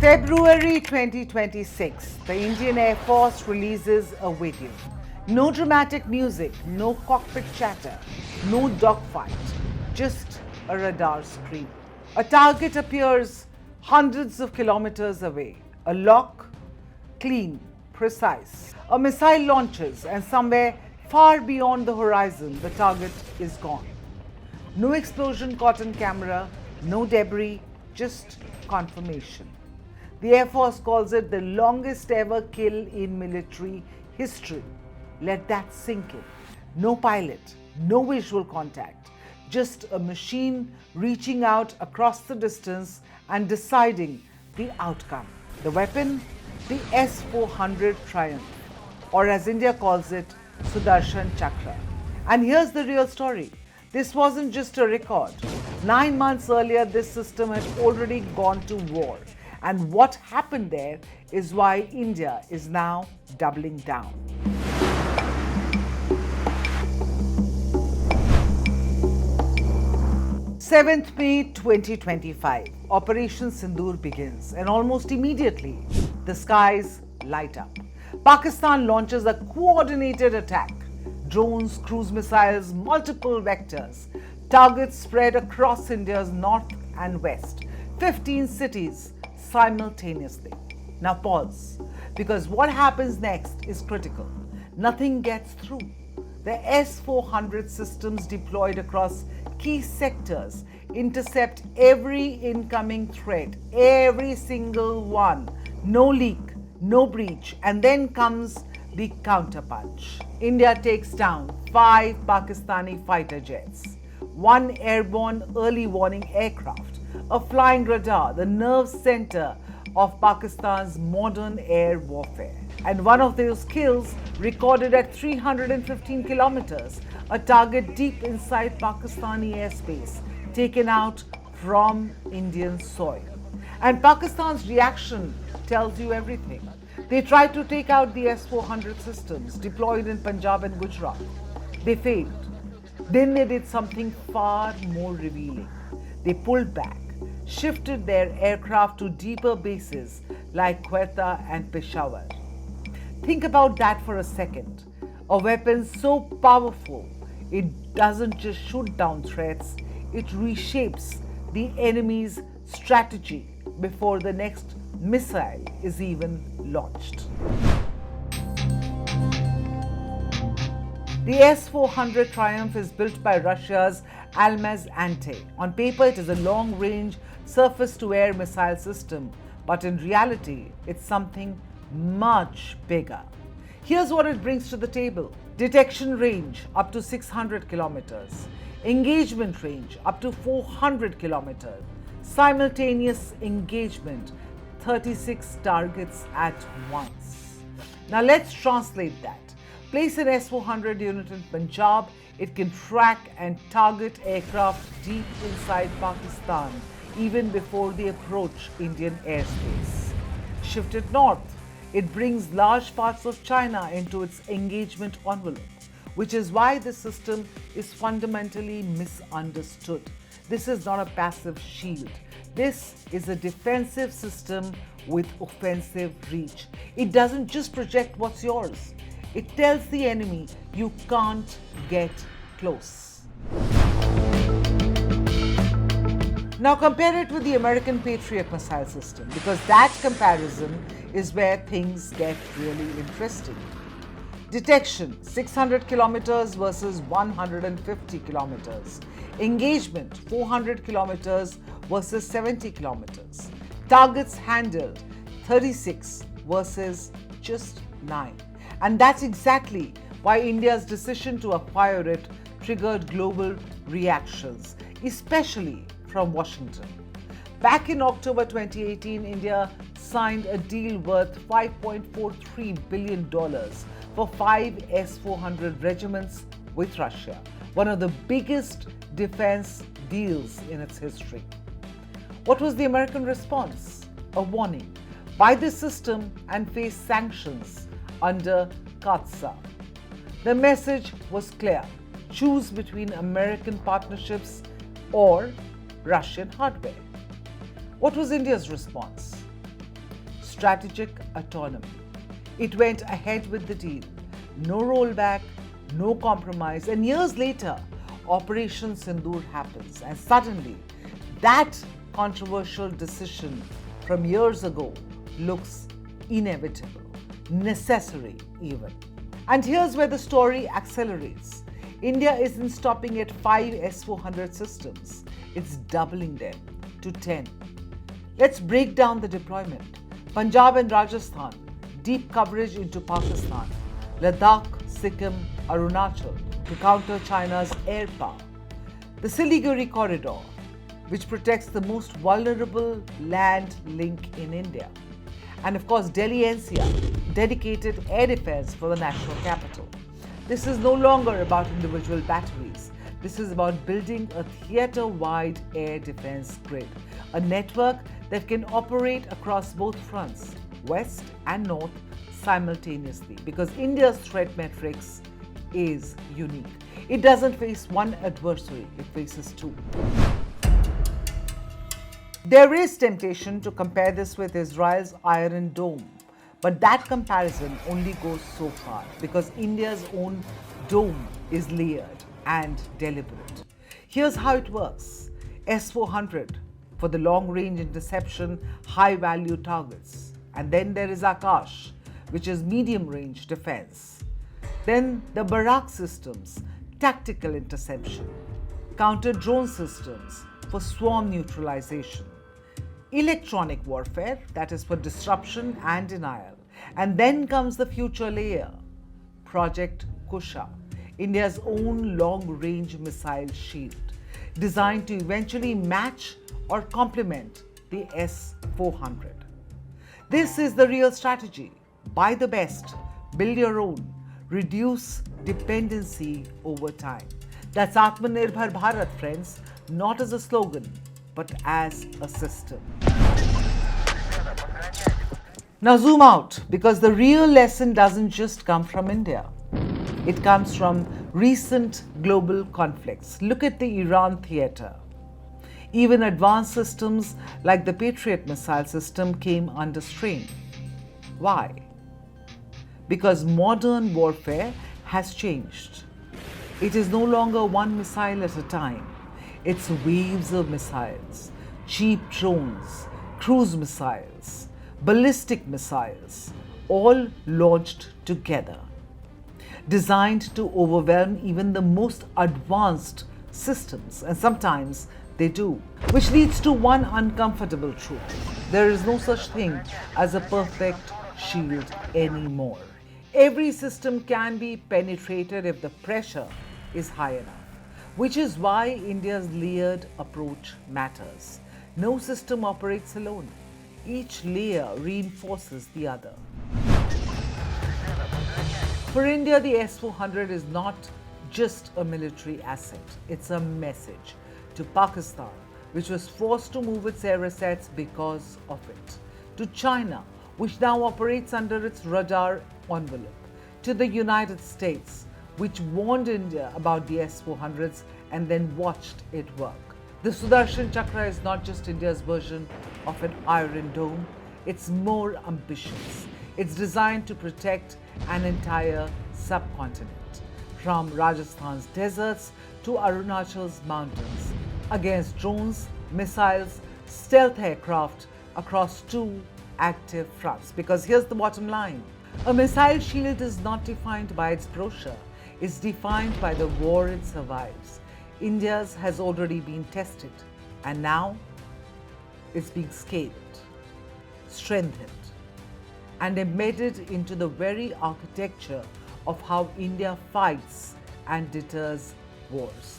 February 2026, the Indian Air Force releases a video. No dramatic music, no cockpit chatter, no dogfight, just a radar screen. A target appears hundreds of kilometers away. A lock, clean, precise. A missile launches and somewhere far beyond the horizon, the target is gone. No explosion caught on camera, no debris, just confirmation. The Air Force calls it the longest ever kill in military history. Let that sink in. No pilot, no visual contact, just a machine reaching out across the distance and deciding the outcome. The weapon, the S-400 Triumph, or as India calls it, Sudarshan Chakra. And here's the real story. This wasn't just a record. 9 months earlier, this system had already gone to war. And what happened there is why India is now doubling down. 7th May 2025, Operation Sindoor begins, and almost immediately, the skies light up. Pakistan launches a coordinated attack. Drones, cruise missiles, multiple vectors. Targets spread across India's north and west. 15 cities simultaneously. Now pause, because what happens next is critical. Nothing gets through. The S-400 systems deployed across key sectors intercept every incoming threat, every single one. No leak, no breach, and then comes the counterpunch. India takes down 5 Pakistani fighter jets, 1 airborne early warning aircraft, a flying radar, the nerve center of Pakistan's modern air warfare. And one of those kills recorded at 315 kilometers, a target deep inside Pakistani airspace, taken out from Indian soil. And Pakistan's reaction tells you everything. They tried to take out the S-400 systems deployed in Punjab and Gujarat. They failed. Then they did something far more revealing. They pulled back, shifted their aircraft to deeper bases like Quetta and Peshawar. Think about that for a second. A weapon so powerful, it doesn't just shoot down threats, it reshapes the enemy's strategy before the next missile is even launched. The S-400 Triumph is built by Russia's Almaz Ante. On paper, it is a long-range surface-to-air missile system, but in reality, it's something much bigger. Here's what it brings to the table. Detection range up to 600 kilometers. Engagement range up to 400 kilometers. Simultaneous engagement, 36 targets at once. Now let's translate that. Place an S-400 unit in Punjab, it can track and target aircraft deep inside Pakistan, even before they approach Indian airspace. Shift it north, it brings large parts of China into its engagement envelope, which is why this system is fundamentally misunderstood. This is not a passive shield. This is a defensive system with offensive reach. It doesn't just project what's yours. It tells the enemy you can't get close. Now compare it with the American Patriot missile system, because that comparison is where things get really interesting. Detection, 600 kilometers versus 150 kilometers. Engagement, 400 kilometers versus 70 kilometers. Targets handled, 36 versus just 9. And that's exactly why India's decision to acquire it triggered global reactions, especially from Washington. Back in October 2018, India signed a deal worth $5.43 billion for 5 S-400 regiments with Russia, one of the biggest defense deals in its history. What was the American response? A warning: buy this system and face sanctions under CAATSA. The message was clear: choose between American partnerships or Russian hardware. What was India's response? strategic autonomy. It went ahead with the deal. No rollback, no compromise, and years later, Operation Sindoor happens, and suddenly that controversial decision from years ago looks inevitable, necessary even. And here's where the story accelerates. India isn't stopping at 5 S-400 systems, it's doubling them to 10. Let's break down the deployment. Punjab and Rajasthan, deep coverage into Pakistan. Ladakh, Sikkim, Arunachal to counter China's air power. The Siliguri corridor, which protects the most vulnerable land link in India. And of course, Delhi NCR, dedicated air defense for the national capital. This is no longer about individual batteries. This is about building a theatre-wide air defense grid, a network that can operate across both fronts, west and north, simultaneously, because India's threat matrix is unique. It doesn't face one adversary, it faces two. There is temptation to compare this with Israel's Iron Dome, but that comparison only goes so far because India's own dome is layered and deliberate. Here's how it works. S-400 for the long-range interception, high-value targets. And then there is Akash, which is medium-range defense. Then the Barak systems, tactical interception. Counter-drone systems for swarm neutralization. Electronic warfare, that is for disruption and denial. And then comes the future layer, Project Kusha, India's own long-range missile shield, designed to eventually match or complement the S-400. This is the real strategy. Buy the best, build your own, reduce dependency over time. That's Atmanirbhar Bharat, friends, not as a slogan, but as a system. Now zoom out, because the real lesson doesn't just come from India. It comes from recent global conflicts. Look at the Iran theatre. Even advanced systems like the Patriot missile system came under strain. Why? Because modern warfare has changed. It is no longer one missile at a time. It's waves of missiles, cheap drones, cruise missiles, ballistic missiles, all launched together, designed to overwhelm even the most advanced systems, and sometimes they do. Which leads to one uncomfortable truth. There is no such thing as a perfect shield anymore. Every system can be penetrated if the pressure is high enough, which is why India's layered approach matters. No system operates alone. Each layer reinforces the other. For India, the S-400 is not just a military asset, it's a message to Pakistan, which was forced to move its air assets because of it, to China, which now operates under its radar envelope, to the United States, which warned India about the S-400s and then watched it work. The Sudarshan Chakra is not just India's version of an Iron Dome, it's more ambitious. It's designed to protect an entire subcontinent, from Rajasthan's deserts to Arunachal's mountains, against drones, missiles, stealth aircraft across two active fronts. Because here's the bottom line. A missile shield is not defined by its brochure, it's defined by the war it survives. India's has already been tested, and now it's being scaled, strengthened, and embedded into the very architecture of how India fights and deters wars.